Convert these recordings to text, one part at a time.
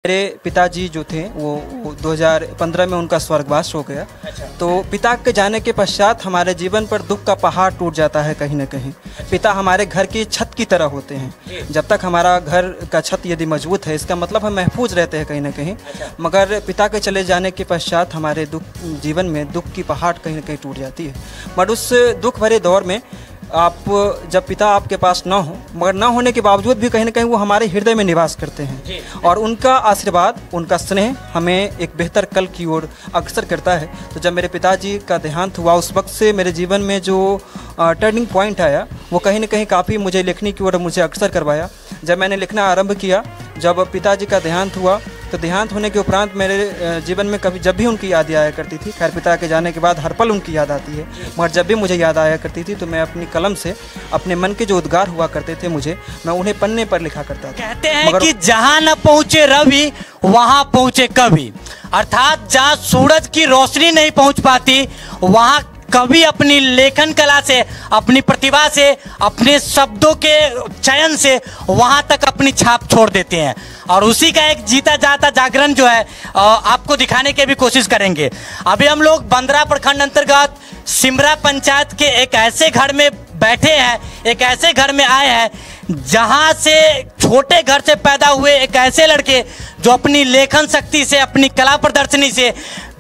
मेरे पिताजी जो थे वो 2015 में उनका स्वर्गवास हो गया। तो पिता के जाने के पश्चात हमारे जीवन पर दुख का पहाड़ टूट जाता है कहीं न कहीं। पिता हमारे घर की छत की तरह होते हैं। जब तक हमारा घर का छत यदि मजबूत है, इसका मतलब हम महफूज रहते हैं कहीं न कहीं। मगर पिता के चले जाने के पश्चात हमारे जीवन में दुख की पहाड़ कहीं न कहीं टूट जाती है। मगर उस दुख भरे दौर में जब पिता आपके पास ना हो, मगर ना होने के बावजूद भी कहीं ना कहीं वो हमारे हृदय में निवास करते हैं और उनका आशीर्वाद, उनका स्नेह हमें एक बेहतर कल की ओर अग्रसर करता है। तो जब मेरे पिताजी का देहांत हुआ, उस वक्त से मेरे जीवन में जो टर्निंग पॉइंट आया, वो कहीं ना कहीं काफ़ी मुझे लिखने की ओर मुझे अग्रसर करवाया। जब मैंने लिखना आरंभ किया, जब पिताजी का देहांत हुआ, तो देहांत होने के उपरांत मेरे जीवन में जब भी उनकी याद आया करती थी, खैर पिता के जाने के बाद हर पल उनकी याद आती है, मगर जब भी मुझे याद आया करती थी तो मैं अपनी कलम से अपने मन के जो उद्गार हुआ करते थे मैं उन्हें पन्ने पर लिखा करता था। कहते हैं कि जहां न पहुंचे रवि वहां पहुंचे कवि, अर्थात जहां सूरज की रोशनी नहीं पहुंच पाती वहां कवि अपनी लेखन कला से, अपनी प्रतिभा से, अपने शब्दों के चयन से वहां तक अपनी छाप छोड़ देते हैं। और उसी का एक जीता जाता जागरण जो है आपको दिखाने की भी कोशिश करेंगे। अभी हम लोग बंदरा प्रखंड अंतर्गत सिमरा पंचायत के एक ऐसे घर में बैठे हैं, एक ऐसे घर में आए हैं जहां से छोटे घर से पैदा हुए एक ऐसे लड़के जो अपनी लेखन शक्ति से, अपनी कला प्रदर्शनी से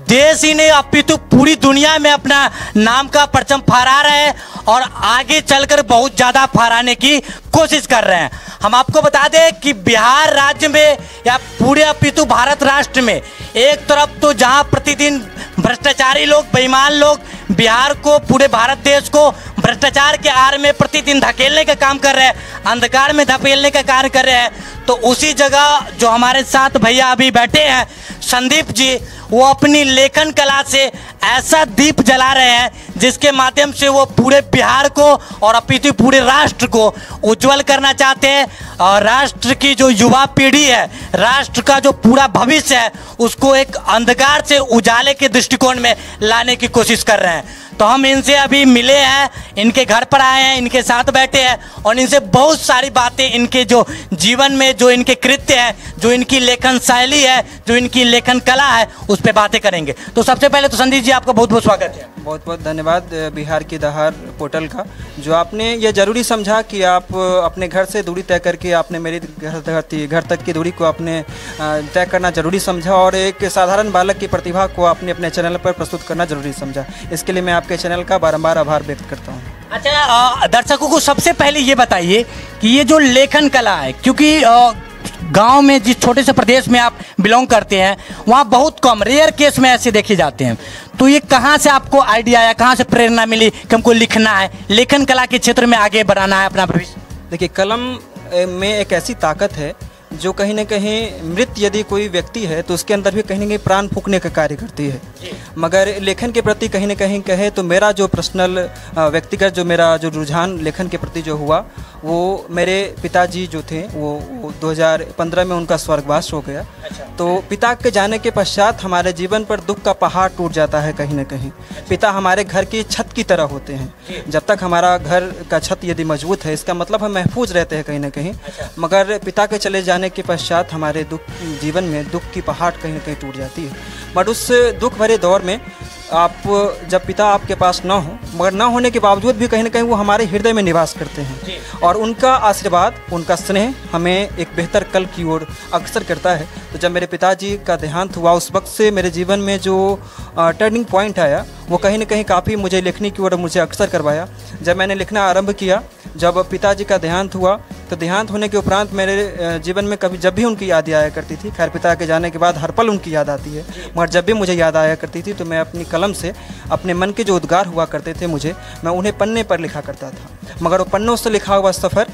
देश ही नहीं अपितु पूरी दुनिया में अपना नाम का परचम फहरा रहे हैं और आगे चलकर बहुत ज़्यादा फहराने की कोशिश कर रहे हैं। हम आपको बता दें कि बिहार राज्य में या पूरे अपितु भारत राष्ट्र में एक तरफ तो जहां प्रतिदिन भ्रष्टाचारी लोग, बेईमान लोग बिहार को, पूरे भारत देश को भ्रष्टाचार के आड़ में प्रतिदिन धकेलने का काम कर रहे हैं, अंधकार में धकेलने का कार्य कर रहे हैं, तो उसी जगह जो हमारे साथ भैया अभी बैठे हैं संदीप जी, वो अपनी लेखन कला से ऐसा दीप जला रहे हैं जिसके माध्यम से वो पूरे बिहार को और अपितु पूरे राष्ट्र को उज्जवल करना चाहते हैं। और राष्ट्र की जो युवा पीढ़ी है, राष्ट्र का जो पूरा भविष्य है, उसको एक अंधकार से उजाले के दृष्टिकोण में लाने की कोशिश कर रहे हैं। तो हम इनसे अभी मिले हैं, इनके घर पर आए हैं, इनके साथ बैठे हैं और इनसे बहुत सारी बातें, इनके जो जीवन में जो इनके कृत्य हैं, जो इनकी लेखन शैली है, जो इनकी लेखन कला है, उस पर बातें करेंगे। तो सबसे पहले तो संदीप जी आपका बहुत बहुत स्वागत है। बहुत बहुत धन्यवाद बिहार की दहार पोर्टल का, जो आपने ये ज़रूरी समझा कि आप अपने घर से दूरी तय करके आपने मेरी घर तक की दूरी को आपने तय करना ज़रूरी समझा और एक साधारण बालक की प्रतिभा को आपने अपने चैनल पर प्रस्तुत करना ज़रूरी समझा। इसके लिए मैं आपके चैनल का बारंबार आभार व्यक्त करता हूँ। अच्छा, दर्शकों को सबसे पहले ये बताइए कि ये जो लेखन कला है, क्योंकि गांव में जिस छोटे से प्रदेश में आप बिलोंग करते हैं वहाँ बहुत कम, रेयर केस में ऐसे देखे जाते हैं, तो ये कहाँ से आपको आइडिया आया, कहाँ से प्रेरणा मिली कि हमको लिखना है, लेखन कला के क्षेत्र में आगे बढ़ाना है अपना भविष्य? देखिए, कलम में एक ऐसी ताकत है जो कहीं न कहीं मृत यदि कोई व्यक्ति है तो उसके अंदर भी कहीं न कहीं प्राण फूंकने का कार्य करती है। मगर लेखन के प्रति कहीं न कहीं कहे तो मेरा जो पर्सनल व्यक्तिगत जो मेरा जो रुझान लेखन के प्रति जो हुआ, वो मेरे पिताजी जो थे वो 2015 में उनका स्वर्गवास हो गया। तो पिता के जाने के पश्चात हमारे जीवन पर दुख का पहाड़ टूट जाता है कहीं न कहीं। पिता हमारे घर की छत की तरह होते हैं। जब तक हमारा घर का छत यदि मजबूत है, इसका मतलब हम महफूज रहते हैं कहीं न कहीं। मगर पिता के चले जाने के पश्चात हमारे जीवन में दुख की पहाड़ कहीं न कहीं टूट जाती है। बट उस दुख भरे दौर में जब पिता आपके पास ना हो, मगर ना होने के बावजूद भी कहीं ना कहीं वो हमारे हृदय में निवास करते हैं और उनका आशीर्वाद, उनका स्नेह हमें एक बेहतर कल की ओर अग्रसर करता है। तो जब मेरे पिताजी का देहांत हुआ, उस वक्त से मेरे जीवन में जो टर्निंग पॉइंट आया, वो कहीं ना कहीं काफ़ी मुझे लिखने की ओर मुझे अग्रसर करवाया। जब मैंने लिखना आरंभ किया, जब पिताजी का देहांत हुआ, तो देहांत होने के उपरांत मेरे जीवन में जब भी उनकी याद आया करती थी, खैर पिता के जाने के बाद हर पल उनकी याद आती है, मगर जब भी मुझे याद आया करती थी तो मैं अपनी कलम से अपने मन के जो उद्गार हुआ करते थे मैं उन्हें पन्ने पर लिखा करता था। मगर वो पन्नों से लिखा हुआ सफ़र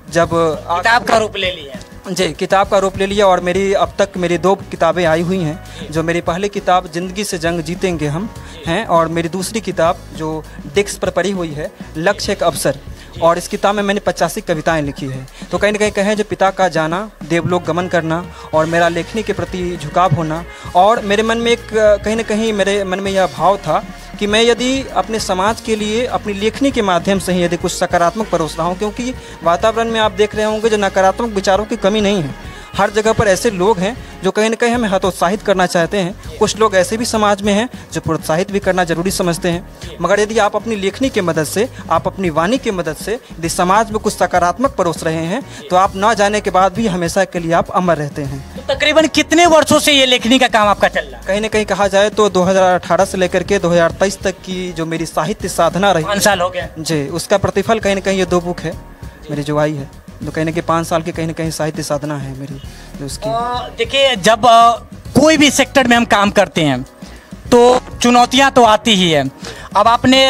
जब किताब का रूप ले लिया, जी किताब का रूप ले लिया और मेरी अब तक मेरी 2 किताबें आई हुई हैं। जो मेरी पहली किताब ज़िंदगी से जंग जीतेंगे हम हैं और मेरी दूसरी किताब जो डेस्क पर पड़ी हुई है, लक्ष्य एक अवसर, और इस किताब में मैंने 85 कविताएं लिखी है। तो कहीं ना कहीं कहें जो पिता का जाना, देवलोक गमन करना और मेरा लेखनी के प्रति झुकाव होना, और मेरे मन में एक कहीं ना कहीं मेरे मन में यह भाव था कि मैं यदि अपने समाज के लिए अपनी लेखनी के माध्यम से ही यदि कुछ सकारात्मक परोस रहा हूँ, क्योंकि वातावरण में आप देख रहे होंगे जो नकारात्मक विचारों की कमी नहीं है। हर जगह पर ऐसे लोग हैं जो कहीं ना कहीं हमें हतोत्साहित करना चाहते हैं। कुछ लोग ऐसे भी समाज में हैं जो प्रोत्साहित भी करना जरूरी समझते हैं। मगर यदि आप अपनी लेखनी की मदद से, आप अपनी वाणी की मदद से यदि समाज में कुछ सकारात्मक परोस रहे हैं तो आप ना जाने के बाद भी हमेशा के लिए आप अमर रहते हैं। तो तकरीबन कितने वर्षों से ये लेखनी का काम आपका चल रहा है? कहीं ना कहीं कहा जाए तो 2018 से लेकर के 2023 तक की जो मेरी साहित्य साधना रही, 5 साल हो गए जी, उसका प्रतिफल कहीं ना कहीं ये 2 बुक है मेरी जो आई है। तो कहीं ना कहीं 5 साल की कहीं ना कहीं साहित्य साधना है मेरी जो उसकी। देखिए, जब कोई भी सेक्टर में हम काम करते हैं तो चुनौतियां तो आती ही है। अब आपने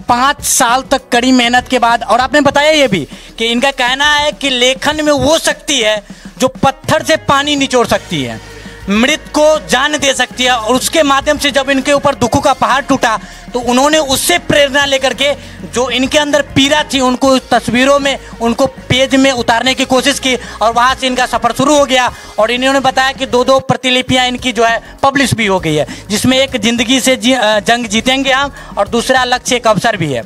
5 साल तक कड़ी मेहनत के बाद, और आपने बताया ये भी कि इनका कहना है कि लेखन में वो शक्ति है जो पत्थर से पानी निचोड़ सकती है, मृत को जान दे सकती है। और उसके माध्यम से जब इनके ऊपर दुखों का पहाड़ टूटा तो उन्होंने उससे प्रेरणा लेकर के जो इनके अंदर पीड़ा थी उनको तस्वीरों में, उनको पेज में उतारने की कोशिश की और वहाँ से इनका सफ़र शुरू हो गया। और इन्होंने बताया कि 2 प्रतिलिपियाँ इनकी जो है पब्लिश भी हो गई है, जिसमें एक जिंदगी से जंग जीतेंगे हम और दूसरा लक्ष्य एक अवसर भी है।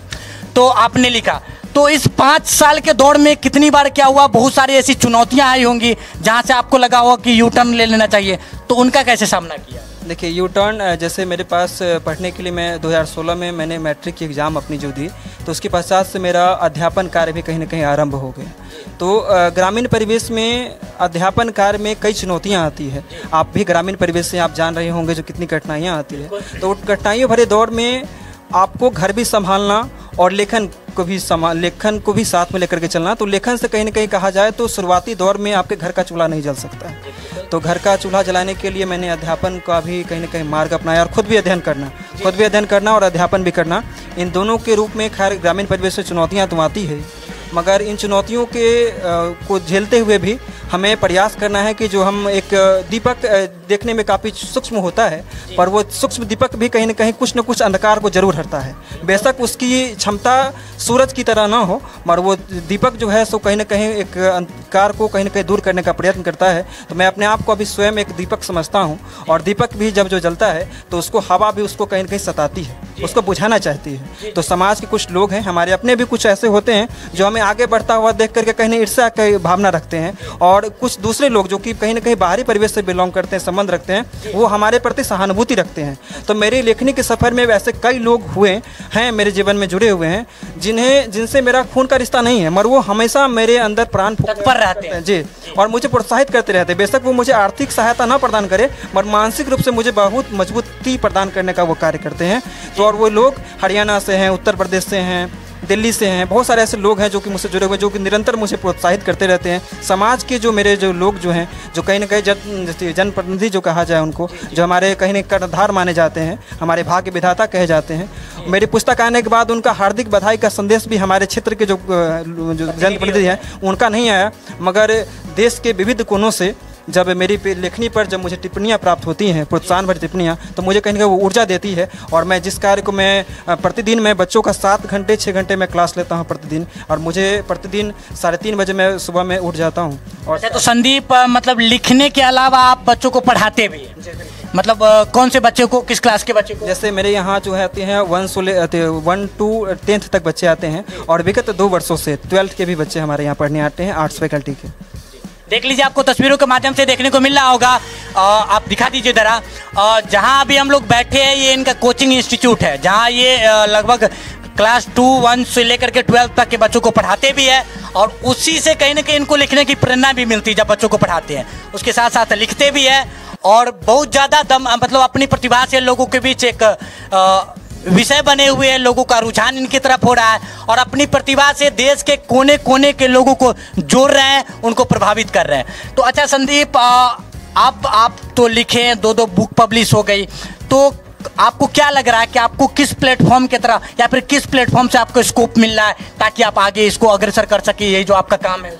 तो आपने लिखा, तो इस 5 साल के दौर में कितनी बार क्या हुआ, बहुत सारी ऐसी चुनौतियां आई होंगी जहां से आपको लगा होगा कि यू टर्न ले लेना चाहिए, तो उनका कैसे सामना किया? देखिए, यू टर्न जैसे मेरे पास पढ़ने के लिए मैं 2016 में मैंने मैट्रिक की एग्ज़ाम अपनी जो दी, तो उसके पश्चात से मेरा अध्यापन कार्य भी कहीं ना कहीं आरंभ हो गया। तो ग्रामीण परिवेश में अध्यापन कार्य में कई चुनौतियां आती है। आप भी ग्रामीण परिवेश से आप जान रहे होंगे जो कितनी कठिनाइयाँ आती है। तो कठिनाइयों भरे दौर में आपको घर भी संभालना और लेखन को भी साथ में लेकर के चलना। तो लेखन से कहीं ना कहीं कहा जाए तो शुरुआती दौर में आपके घर का चूल्हा नहीं जल सकता है। तो घर का चूल्हा जलाने के लिए मैंने अध्यापन का भी कहीं ना कहीं मार्ग अपनाया और खुद भी अध्ययन करना और अध्यापन भी करना, इन दोनों के रूप में खैर ग्रामीण परिवेश से चुनौतियाँ तो आती है। मगर इन चुनौतियों को झेलते हुए भी हमें प्रयास करना है कि जो हम एक दीपक देखने में काफ़ी सूक्ष्म होता है, पर वो सूक्ष्म दीपक भी कहीं ना कहीं कुछ न कुछ अंधकार को जरूर हरता है। बेशक उसकी क्षमता सूरज की तरह ना हो, मगर वो दीपक जो है सो कहीं ना कहीं एक अंधकार को कहीं ना कहीं दूर करने का प्रयत्न करता है। तो मैं अपने आप को अभी स्वयं एक दीपक समझता हूँ, और दीपक भी जब जो जलता है तो उसको हवा भी उसको कहीं ना कहीं सताती है, उसको बुझाना चाहती है। तो समाज के कुछ लोग हैं, हमारे अपने भी कुछ ऐसे होते हैं जो हमें आगे बढ़ता हुआ देख करके कहीं ईर्ष्या की भावना रखते हैं, और कुछ दूसरे लोग जो कि कहीं ना कहीं बाहरी परिवेश से बिलोंग करते हैं, संबंध रखते हैं, वो हमारे प्रति सहानुभूति रखते हैं। तो मेरी लेखनी के सफ़र में वैसे कई लोग हुए हैं, मेरे जीवन में जुड़े हुए हैं, जिनसे मेरा खून का रिश्ता नहीं है, मगर वो हमेशा मेरे अंदर प्राण तत्पर रहते हैं जी, और मुझे प्रोत्साहित करते रहते हैं। बेशक वो मुझे आर्थिक सहायता ना प्रदान करे, मगर मानसिक रूप से मुझे बहुत मजबूती प्रदान करने का वो कार्य करते हैं। तो और वो लोग हरियाणा से हैं, उत्तर प्रदेश से हैं, दिल्ली से हैं, बहुत सारे ऐसे लोग हैं जो कि मुझसे जुड़े हुए, जो कि निरंतर मुझे प्रोत्साहित करते रहते हैं। समाज के जो मेरे जो लोग जो हैं, जो कहीं ना कहीं जनप्रतिनिधि जो कहा जाए उनको, जो हमारे कहीं ना कर्णधार माने जाते हैं, हमारे भाग्य विधाता कहे जाते हैं, मेरी पुस्तक आने के बाद उनका हार्दिक बधाई का संदेश भी हमारे क्षेत्र के जो जनप्रतिनिधि हैं उनका नहीं आया, मगर देश के विविध कोनों से जब मेरी लेखनी पर जब मुझे टिप्पणियाँ प्राप्त होती हैं, प्रोत्साहन भरी टिप्पणियाँ, तो मुझे कहीं ना कहीं वो ऊर्जा देती है। और मैं जिस कार्य को मैं प्रतिदिन मैं बच्चों का 7 घंटे 6 घंटे मैं क्लास लेता हूँ प्रतिदिन, और मुझे प्रतिदिन 3:30 बजे मैं सुबह में उठ जाता हूँ। और तो संदीप, मतलब लिखने के अलावा आप बच्चों को पढ़ाते भी हैं? मतलब कौन से बच्चे को, किस क्लास के बच्चे को? जैसे मेरे यहाँ जो है आते हैं 1 to 10th तक बच्चे आते हैं, और विगत 2 वर्षों से 12th के भी बच्चे हमारे यहाँ पढ़ने आते हैं, आर्ट्स फैकल्टी के। देख लीजिए, आपको तस्वीरों के माध्यम से देखने को मिल रहा होगा, आप दिखा दीजिए जरा। जहां अभी हम लोग बैठे हैं ये इनका कोचिंग इंस्टीट्यूट है, जहां ये लगभग क्लास 2, 1 से लेकर के 12 तक के बच्चों को पढ़ाते भी है, और उसी से कहीं ना कहीं इनको लिखने की प्रेरणा भी मिलती है जब बच्चों को पढ़ाते हैं। उसके साथ साथ लिखते भी है, और बहुत ज़्यादा दम, मतलब अपनी प्रतिभा से लोगों के बीच एक विषय बने हुए हैं, लोगों का रुझान इनकी तरफ हो रहा है, और अपनी प्रतिभा से देश के कोने कोने के लोगों को जोड़ रहे हैं, उनको प्रभावित कर रहे हैं। तो अच्छा संदीप, अब आप तो लिखे, 2 बुक पब्लिश हो गई, तो आपको क्या लग रहा है कि आपको किस प्लेटफॉर्म की तरह, या फिर किस प्लेटफॉर्म से आपको स्कोप मिल रहा है ताकि आप आगे इसको अग्रसर कर सके, यही जो आपका काम है?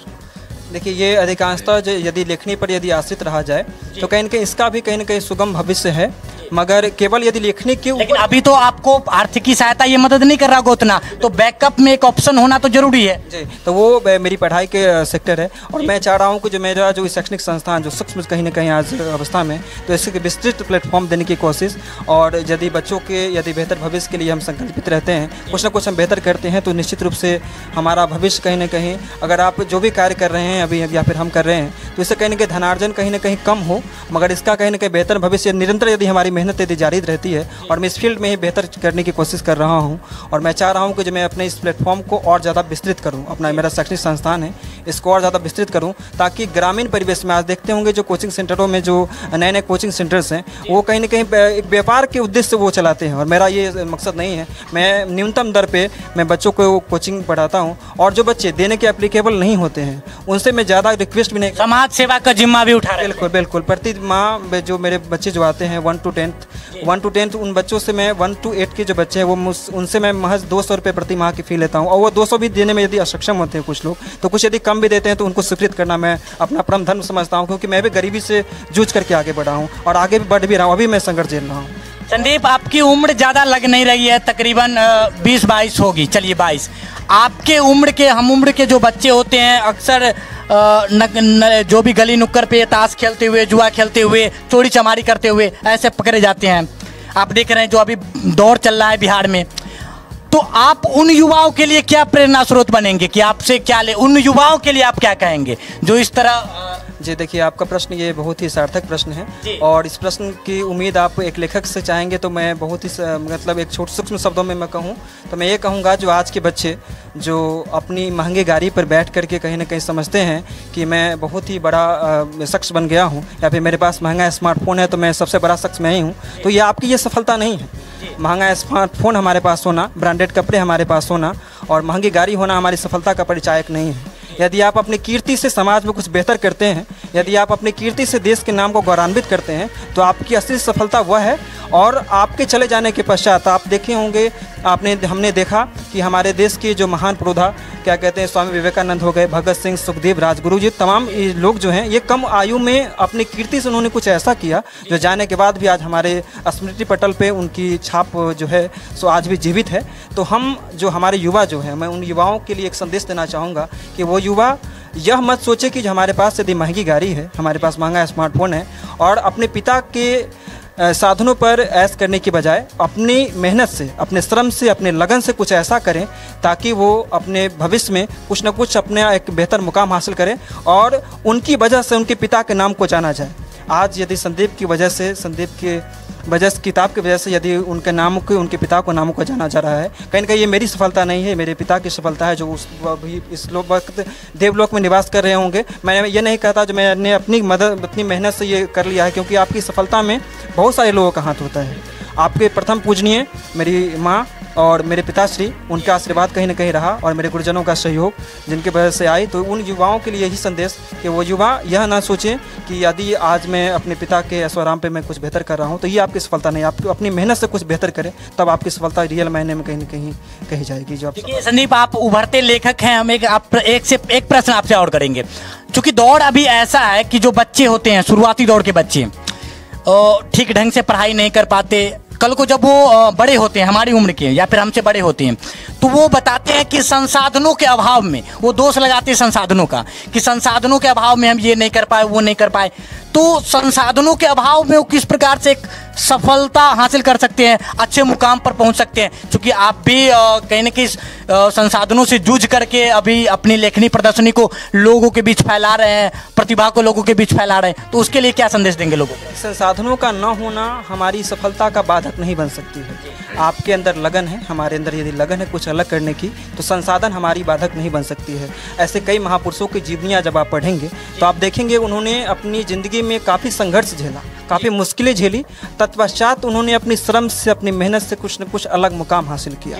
देखिए, ये अधिकांशतः यदि लेखनी पर यदि आश्रित रहा जाए तो कहीं ना कहीं इसका भी कहीं ना कहीं सुगम भविष्य है, मगर केवल यदि लिखने के लेकिन अभी तो आपको आर्थिक सहायता ये मदद नहीं कर रहा होगा उतना, तो बैकअप में एक ऑप्शन होना तो जरूरी है जी। तो वो मेरी पढ़ाई के सेक्टर है और मैं चाह रहा हूँ कि जो मेरा जो शैक्षणिक संस्थान जो सूक्ष्म कहीं ना कहीं आज अवस्था में, तो इसके विस्तृत प्लेटफॉर्म देने की कोशिश, और यदि बच्चों के यदि बेहतर भविष्य के लिए हम संकल्पित रहते हैं, कुछ ना कुछ हम बेहतर करते हैं, तो निश्चित रूप से हमारा भविष्य कहीं ना कहीं, अगर आप जो भी कार्य कर रहे हैं अभी या फिर हम कर रहे हैं, तो इससे कहीं ना कहीं धनार्जन कहीं ना कहीं कम हो, मगर इसका कहीं ना कहीं बेहतर भविष्य निरंतर यदि हमारी मेहनत यदि जारी रहती है, और मैं इस फील्ड में ही बेहतर करने की कोशिश कर रहा हूँ। और मैं चाह रहा हूँ कि जो मैं अपने इस प्लेटफॉर्म को और ज़्यादा विस्तृत करूँ, अपना मेरा शैक्षणिक संस्थान है इसको और ज़्यादा विस्तृत करूँ, ताकि ग्रामीण परिवेश में आज देखते होंगे जो कोचिंग सेंटरों में जो नए नए कोचिंग सेंटर्स हैं, वो कहीं ना कहीं एक व्यापार के उद्देश्य से वो चलाते हैं, और मेरा ये मकसद नहीं है। मैं न्यूनतम दर पे मैं बच्चों को कोचिंग पढ़ाता हूँ, और जो बच्चे देने के एप्लीकेबल नहीं होते हैं उनसे मैं ज़्यादा रिक्वेस्ट भी नहीं। समाज सेवा का जिम्मा भी उठा रहे हैं। बिल्कुल बिल्कुल। प्रति माह जो मेरे बच्चे जो आते हैं 1 to 10 उन बच्चों से मैं 1 to 8 के जो बच्चे हैं वो उनसे मैं महज 200 रुपये प्रति माह की फ़ी लेता हूँ, और वो 200 भी देने में यदि असक्षम होते हैं कुछ लोग, तो कुछ यदि कम भी देते हैं तो उनको स्वीकृत करना मैं अपना परम धर्म समझता हूँ, क्योंकि मैं भी गरीबी से जूझ करके आगे बढ़ा हूँ और आगे भी बढ़ भी रहा हूँ, अभी मैं संघर्ष झेल रहा हूँ। संदीप, आपकी उम्र ज़्यादा लग नहीं रही है, तकरीबन 20-22 होगी, चलिए 22। आपके उम्र के, हम उम्र के जो बच्चे होते हैं अक्सर जो भी गली नुक्कड़ पे ताश खेलते हुए, जुआ खेलते हुए, चोरी चमारी करते हुए ऐसे पकड़े जाते हैं। आप देख रहे हैं जो अभी दौर चल रहा है बिहार में, तो आप उन युवाओं के लिए क्या प्रेरणा स्रोत बनेंगे कि आपसे क्या ले, उन युवाओं के लिए आप क्या कहेंगे जो इस तरह? जी देखिए, आपका प्रश्न ये बहुत ही सार्थक प्रश्न है, और इस प्रश्न की उम्मीद आप एक लेखक से चाहेंगे, तो मैं बहुत ही मतलब एक छोटे सूक्ष्म शब्दों में मैं कहूँ तो मैं ये कहूँगा, जो आज के बच्चे जो अपनी महंगी गाड़ी पर बैठ करके कहीं ना कहीं समझते हैं कि मैं बहुत ही बड़ा शख्स बन गया हूँ, या फिर मेरे पास महंगा स्मार्टफोन है तो मैं सबसे बड़ा शख्स मैं ही हूँ, तो ये आपकी ये सफलता नहीं है। महंगा स्मार्टफोन हमारे पास होना, ब्रांडेड कपड़े हमारे पास होना और महंगी गाड़ी होना हमारी सफलता का परिचायक नहीं है। यदि आप अपनी कीर्ति से समाज में कुछ बेहतर करते हैं, यदि आप अपनी कीर्ति से देश के नाम को गौरवान्वित करते हैं, तो आपकी असली सफलता वह है। और आपके चले जाने के पश्चात आप देखे होंगे, हमने देखा कि हमारे देश के जो महान पुरोधा क्या कहते हैं, स्वामी विवेकानंद हो गए, भगत सिंह, सुखदेव, राजगुरु जी, तमाम लोग जो हैं ये कम आयु में अपनी कीर्ति से उन्होंने कुछ ऐसा किया जो जाने के बाद भी आज हमारे स्मृति पटल पे उनकी छाप जो है सो आज भी जीवित है। तो हम जो हमारे युवा जो हैं, मैं उन युवाओं के लिए एक संदेश देना चाहूँगा कि वो युवा यह मत सोचे कि जो हमारे पास यदि महंगी गाड़ी है, हमारे पास महंगा स्मार्टफोन है, और अपने पिता के साधनों पर ऐश करने की बजाय अपनी मेहनत से, अपने श्रम से, अपने लगन से कुछ ऐसा करें ताकि वो अपने भविष्य में कुछ न कुछ अपने एक बेहतर मुकाम हासिल करें और उनकी वजह से उनके पिता के नाम को जाना जाए। आज यदि संदीप की वजह से, संदीप के वजह से, किताब की वजह से यदि उनके नाम को, उनके पिता को नामों को जाना जा रहा है, कहीं ना कहीं ये मेरी सफलता नहीं है, मेरे पिता की सफलता है जो उस अभी इस वक्त देवलोक में निवास कर रहे होंगे। मैं ये नहीं कहता जो मैंने अपनी मदद, अपनी मेहनत से ये कर लिया है, क्योंकि आपकी सफलता में बहुत सारे लोगों का हाथ होता है। आपके प्रथम पूजनीय मेरी माँ और मेरे पिताश्री, उनका आशीर्वाद कहीं ना कहीं रहा, और मेरे गुरुजनों का सहयोग जिनके वजह से आई। तो उन युवाओं के लिए यही संदेश कि वो युवा यह ना सोचें कि यदि आज मैं अपने पिता के ऐश्वर्याम पे मैं कुछ बेहतर कर रहा हूँ तो ये आपकी सफलता नहीं। आप अपनी मेहनत से कुछ बेहतर करें, तब आपकी सफलता रियल मायने में कहीं ना कहीं कही जाएगी। जो आप संदीप, आप उभरते लेखक हैं, हम एक प्रश्न आपसे और करेंगे। चूँकि दौड़ अभी ऐसा है कि जो बच्चे होते हैं, शुरुआती दौड़ के बच्चे ठीक ढंग से पढ़ाई नहीं कर पाते, कल को जब वो बड़े होते हैं, हमारी उम्र के या फिर हमसे बड़े होते हैं, तो वो बताते हैं कि संसाधनों के अभाव में, वो दोष लगाते हैं संसाधनों का कि संसाधनों के अभाव में हम ये नहीं कर पाए, वो नहीं कर पाए। तो संसाधनों के अभाव में वो किस प्रकार से एक सफलता हासिल कर सकते हैं, अच्छे मुकाम पर पहुंच सकते हैं? क्योंकि आप भी कहीं ना कहीं संसाधनों से जूझ करके अभी अपनी लेखनी प्रदर्शनी को लोगों के बीच फैला रहे हैं, प्रतिभा को लोगों के बीच फैला रहे हैं, तो उसके लिए क्या संदेश देंगे लोगों को? संसाधनों का न होना हमारी सफलता का बाधक नहीं बन सकती है। आपके अंदर लगन है, हमारे अंदर यदि लगन है कुछ अलग करने की, तो संसाधन हमारी बाधक नहीं बन सकती है। ऐसे कई महापुरुषों की जीवनियाँ जब आप पढ़ेंगे तो आप देखेंगे उन्होंने अपनी ज़िंदगी में काफ़ी संघर्ष झेला, काफ़ी मुश्किलें झेली, तत्पश्चात उन्होंने अपनी श्रम से, अपनी मेहनत से कुछ न कुछ अलग मुकाम हासिल किया।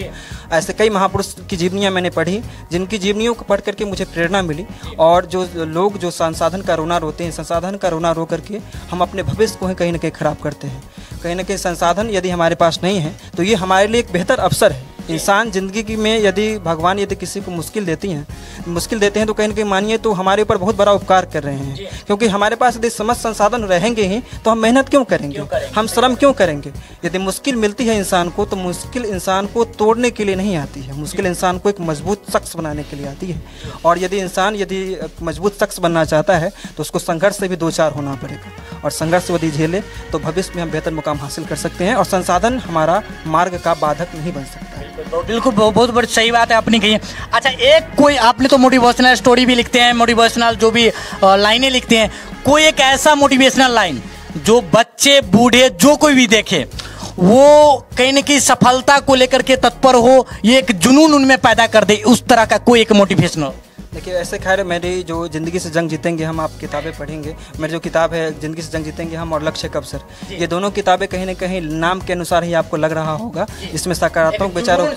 ऐसे कई महापुरुष की जीवनियाँ मैंने पढ़ी, जिनकी जीवनियों को पढ़ करके मुझे प्रेरणा मिली। और जो लोग जो संसाधन का रोना रोते हैं, संसाधन का रोना रो करके हम अपने भविष्य को कहीं ना कहीं ख़राब करते हैं। कहीं ना कहीं संसाधन यदि हमारे पास नहीं है तो ये हमारे लिए एक बेहतर अवसर है इंसान ज़िंदगी में यदि भगवान यदि किसी को मुश्किल देते हैं तो कहीं ना कहीं मानिए तो हमारे ऊपर बहुत बड़ा उपकार कर रहे हैं, क्योंकि हमारे पास यदि समस्त संसाधन रहेंगे ही तो हम मेहनत क्यों करेंगे, हम श्रम क्यों करेंगे। यदि मुश्किल मिलती है इंसान को तो मुश्किल इंसान को तोड़ने के लिए नहीं आती है, मुश्किल इंसान को एक मजबूत शख्स बनाने के लिए आती है। और यदि इंसान यदि मजबूत शख्स बनना चाहता है तो उसको संघर्ष से भी दो चार होना पड़ेगा, और संघर्ष यदि झेले तो भविष्य में हम बेहतर मुकाम हासिल कर सकते हैं, और संसाधन हमारा मार्ग का बाधक नहीं बन सकता है। बिल्कुल, बहुत बड़ी सही बात है आपने कही। अच्छा, एक कोई आपने तो मोटिवेशनल स्टोरी भी लिखते हैं, मोटिवेशनल जो भी लाइनें लिखते हैं, कोई एक ऐसा मोटिवेशनल लाइन जो बच्चे बूढ़े जो कोई भी देखे वो कहीं न कहीं सफलता को लेकर के तत्पर हो, ये एक जुनून उनमें पैदा कर दे, उस तरह का कोई एक मोटिवेशनल। देखिए, ऐसे खैर मेरी जो ज़िंदगी से जंग जीतेंगे हम, आप किताबें पढ़ेंगे, मेरी जो किताब है ज़िंदगी से जंग जीतेंगे हम और लक्ष्य कब सर, ये दोनों किताबें कहीं ना कहीं नाम के अनुसार ही आपको लग रहा होगा इसमें सकारात्मक विचारों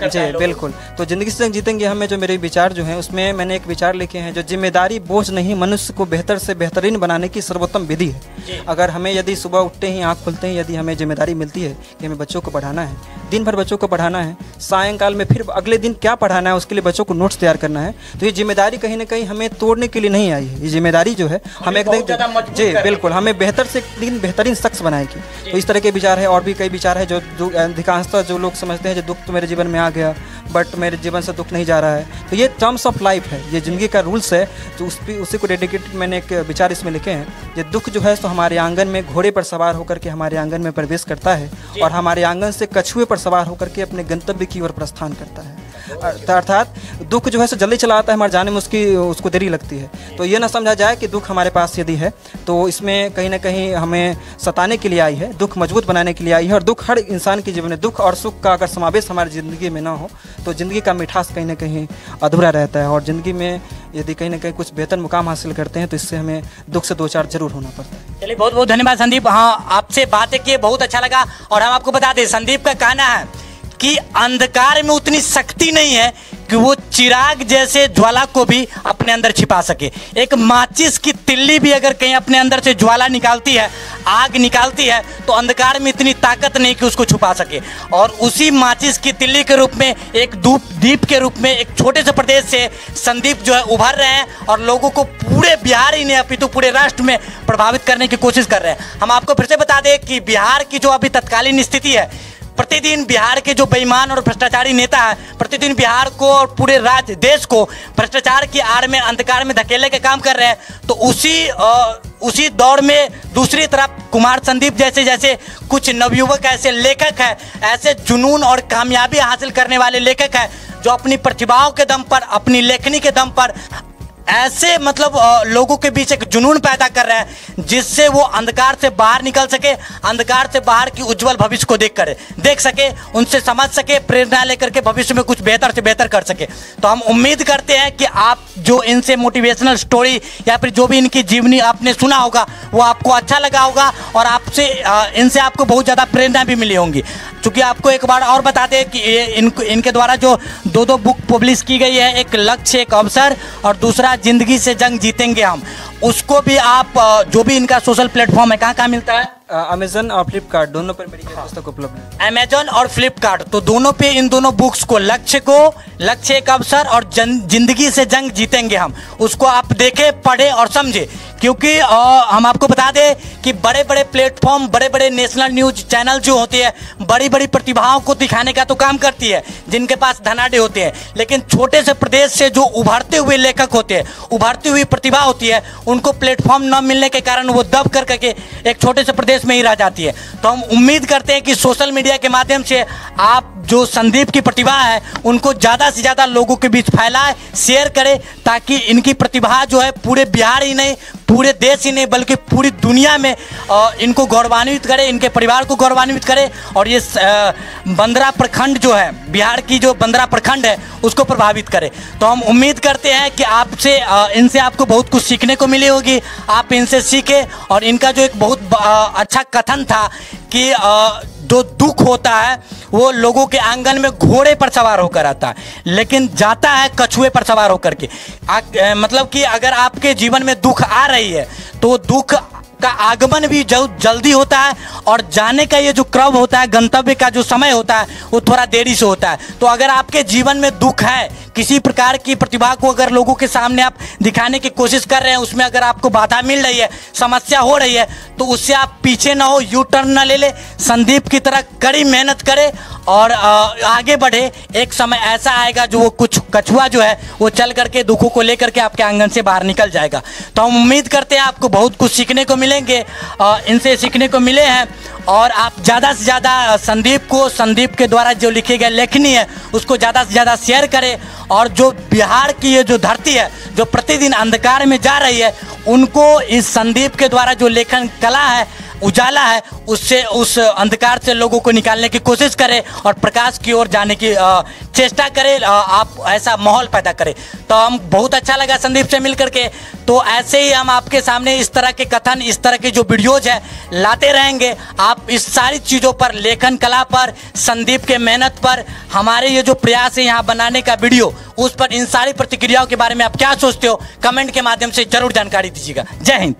जी बिल्कुल। तो ज़िंदगी से जंग जीतेंगे हम में जो मेरे विचार जो हैं उसमें मैंने एक विचार लिखे हैं, जो जिम्मेदारी बोझ नहीं, मनुष्य को बेहतर से बेहतरीन बनाने की सर्वोत्तम विधि है। अगर हमें यदि सुबह उठते ही आँख खुलते ही यदि हमें जिम्मेदारी मिलती है कि हमें बच्चों को पढ़ाना है, दिन भर बच्चों को पढ़ाना है, सायंकाल में फिर अगले दिन क्या पढ़ाना है उसके लिए बच्चों को नोट्स तैयार करना है, तो ये जिम्मेदारी कहीं ना कहीं हमें तोड़ने के लिए नहीं आई है। ये जिम्मेदारी जो है हमें एकदम जी बिल्कुल हमें बेहतर से दिन बेहतरीन शख्स बनाएगी। तो इस तरह के विचार है, और भी कई विचार है जो अधिकांशतः जो लोग समझते हैं जो दुख तो मेरे जीवन में आ गया बट मेरे जीवन से दुख नहीं जा रहा है, तो ये टर्म्स ऑफ लाइफ है, ये ज़िंदगी का रूल्स है, तो उसी को डेडिकेटेड मैंने एक विचार इसमें लिखे हैं। ये दुख जो है तो हमारे आंगन में घोड़े पर सवार होकर के हमारे आंगन में प्रवेश करता है और हमारे आंगन से कछुए पर सवार होकर के अपने गंतव्य की ओर प्रस्थान करता है। अर्थात दुख जो है सो जल्दी चला आता है, हमारे जाने में उसको देरी लगती है। तो ये ना समझा जाए कि दुख हमारे पास यदि है तो इसमें कहीं ना कहीं हमें सताने के लिए आई है, दुख मजबूत बनाने के लिए आई है। और दुख हर इंसान के जीवन में, दुख और सुख का अगर समावेश हमारी ज़िंदगी में ना हो तो ज़िंदगी का मिठास कहीं ना कहीं अधूरा रहता है। और ज़िंदगी में यदि कहीं ना कहीं कुछ बेहतर मुकाम हासिल करते हैं तो इससे हमें दुख से दो चार जरूर होना पड़ता है। चलिए, बहुत बहुत धन्यवाद संदीप। हाँ, आपसे बातें किए बहुत अच्छा लगा। और हम आपको बता दें, संदीप का कहना है कि अंधकार में उतनी शक्ति नहीं है कि वो चिराग जैसे ज्वाला को भी अपने अंदर छिपा सके। एक माचिस की तिल्ली भी अगर कहीं अपने अंदर से ज्वाला निकालती है, आग निकालती है, तो अंधकार में इतनी ताकत नहीं कि उसको छुपा सके। और उसी माचिस की तिल्ली के रूप में, एक दीप के रूप में एक छोटे से प्रदेश से संदीप जो है उभर रहे हैं और लोगों को पूरे बिहार ही नहीं अपितु पूरे राष्ट्र में प्रभावित करने की कोशिश कर रहे हैं। हम आपको फिर से बता दें कि बिहार की जो अभी तत्कालीन स्थिति है, प्रतिदिन बिहार के जो बेईमान और भ्रष्टाचारी नेता है प्रतिदिन बिहार को और पूरे राज्य देश को भ्रष्टाचार की आड़ में, अंधकार में धकेलने का काम कर रहे हैं। तो उसी दौर में दूसरी तरफ कुमार संदीप जैसे कुछ नवयुवक ऐसे लेखक हैं, ऐसे जुनून और कामयाबी हासिल करने वाले लेखक हैं जो अपनी प्रतिभाओं के दम पर, अपनी लेखनी के दम पर ऐसे मतलब लोगों के बीच एक जुनून पैदा कर रहे हैं जिससे वो अंधकार से बाहर निकल सके, अंधकार से बाहर की उज्जवल भविष्य को देख सके, उनसे समझ सके, प्रेरणा लेकर के भविष्य में कुछ बेहतर से बेहतर कर सके। तो हम उम्मीद करते हैं कि आप जो इनसे मोटिवेशनल स्टोरी या फिर जो भी इनकी जीवनी आपने सुना होगा वो आपको अच्छा लगा होगा और आपसे इनसे आपको बहुत ज़्यादा प्रेरणा भी मिली होंगी। चूँकि आपको एक बार और बता दें कि इनके द्वारा जो दो बुक पब्लिश की गई है, एक लक्ष्य एक अवसर और दूसरा जिंदगी से जंग जीतेंगे हम, उसको भी आप जो भी इनका सोशल प्लेटफॉर्म है कहाँ मिलता है? अमेजन और फ्लिपकार्ट दोनों पर मेरी पुस्तक उपलब्ध है। अमेजन और फ्लिपकार्ट, तो दोनों पे इन दोनों बुक्स को, लक्ष्य एक अवसर और जिंदगी से जंग जीतेंगे हम, उसको आप देखें, पढ़ें और समझें। क्योंकि हम आपको बता दें कि बड़े बड़े प्लेटफॉर्म, बड़े बड़े नेशनल न्यूज चैनल जो होती है बड़ी बड़ी प्रतिभाओं को दिखाने का तो काम करती है जिनके पास धनाढ्य होते हैं, लेकिन छोटे से प्रदेश से जो उभरते हुए लेखक होते हैं, उभरती हुई प्रतिभा होती है, उनको प्लेटफॉर्म न मिलने के कारण वो दब करके एक छोटे से प्रदेश में ही रह जाती है। तो हम उम्मीद करते हैं कि सोशल मीडिया के माध्यम से आप जो संदीप की प्रतिभा है उनको ज़्यादा से ज़्यादा लोगों के बीच फैलाएं, शेयर करें, ताकि इनकी प्रतिभा जो है पूरे बिहार ही नहीं, पूरे देश ही नहीं बल्कि पूरी दुनिया में इनको गौरवान्वित करे, इनके परिवार को गौरवान्वित करे और ये बंदरा प्रखंड जो है, बिहार की जो बंदरा प्रखंड है उसको प्रभावित करे। तो हम उम्मीद करते हैं कि आपसे इनसे आपको बहुत कुछ सीखने को मिली होगी, आप इनसे सीखें। और इनका जो एक बहुत अच्छा कथन था कि जो दुख होता है वो लोगों के आंगन में घोड़े पर सवार होकर आता है, लेकिन जाता है कछुए पर सवार होकर के। मतलब कि अगर आपके जीवन में दुख आ रही है तो दुख का आगमन भी जल्दी होता है और जाने का ये जो क्रम होता है, गंतव्य का जो समय होता है, वो थोड़ा देरी से होता है। तो अगर आपके जीवन में दुख है, किसी प्रकार की प्रतिभा को अगर लोगों के सामने आप दिखाने की कोशिश कर रहे हैं, उसमें अगर आपको बाधा मिल रही है, समस्या हो रही है, तो उससे आप पीछे ना हो, यू टर्न ना ले संदीप की तरह कड़ी मेहनत करें और आगे बढ़े। एक समय ऐसा आएगा जो वो कुछ कछुआ जो है वो चल करके दुखों को लेकर के आपके आंगन से बाहर निकल जाएगा। तो हम उम्मीद करते हैं आपको बहुत कुछ सीखने को मिलेंगे, इनसे सीखने को मिले हैं। और आप ज़्यादा से ज़्यादा संदीप के द्वारा जो लिखे गए लेखनी है उसको ज़्यादा से ज़्यादा शेयर करें। और जो बिहार की ये जो धरती है जो प्रतिदिन अंधकार में जा रही है, उनको इस संदीप के द्वारा जो लेखन कला है, उजाला है, उससे उस अंधकार से लोगों को निकालने की कोशिश करें और प्रकाश की ओर जाने की चेष्टा करें। आप ऐसा माहौल पैदा करें। तो हम बहुत अच्छा लगा संदीप से मिल करके। तो ऐसे ही हम आपके सामने इस तरह के कथन, इस तरह के जो वीडियोज है लाते रहेंगे। आप इस सारी चीज़ों पर, लेखन कला पर, संदीप के मेहनत पर, हमारे ये जो प्रयास है यहाँ बनाने का वीडियो, उस पर इन सारी प्रतिक्रियाओं के बारे में आप क्या सोचते हो, कमेंट के माध्यम से जरूर जानकारी दीजिएगा। जय हिंद।